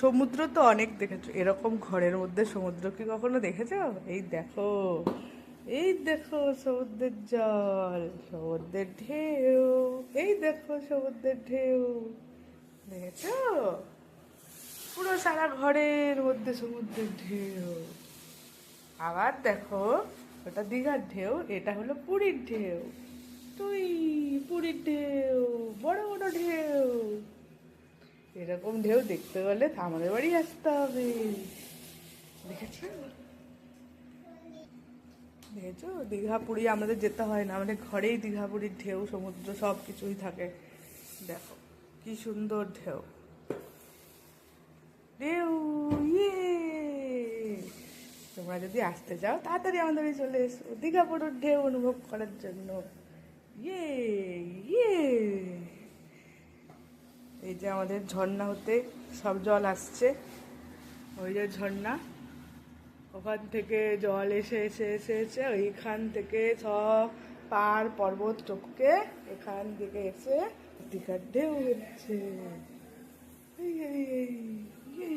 সমুদ্র তো অনেক দেখেছো, এরকম ঘরের মধ্যে সমুদ্র কি কখনো দেখেছো? এই দেখো, এই দেখো সমুদ্রের জল, সমুদ্রের ঢেউ, এই দেখো সমুদ্রের ঢেউ, দেখেছো? পুরো সারা ঘরের মধ্যে সমুদ্রের ঢেউ। আবার দেখো, ওটা দীঘার ঢেউ, এটা হলো পুরীর ঢেউ। তুই, পুরীর ঢেউ, বড় বড় ঢেউ। এরকম ঢেউ দেখতে হলে তো আমাদের বাড়ি আসতে হবে। দেখেছো? দেখেছো, দীঘা পুরী আমাদের যেতে হয় না, আমাদের ঘরেই দীঘা পুরীর ঢেউ সমুদ্র সব কিছুই থাকে। দেখো কি সুন্দর ঢেউ, ঢেউ, ইয়ে। তোমরা যদি আসতে চাও তাড়াতাড়ি আমাদের বাড়ি চলে এসো দীঘা পুরীর ঢেউ অনুভব করার জন্য। ইয়ে, ইয়ে। এই যে আমাদের ঝর্ণা হতে সব জল আসছে, ওই যে ঝর্ণা, ওখান থেকে জল এসে এসে এসে এসে ওইখান থেকে সব পাহাড় পর্বত টপকে এখান থেকে এসে দীঘার ঢেউ হচ্ছে। এই, এই, এই, ইয়ে।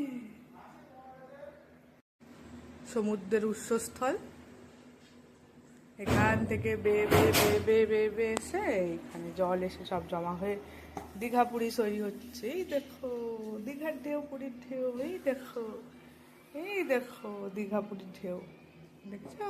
সমুদ্রের উৎসস্থল, এখান থেকে বেয়ে বেয়ে বেয়ে বেয়ে বেয়ে বেয়ে এসে এখানে জল এসে সব জমা হয়ে দীঘা পুরী তৈরি হচ্ছে। এই দেখো দীঘার ঢেউ, পুরীর ঢেউ, এই দেখো, এই দেখো দীঘা পুরীর ঢেউ, দেখছো?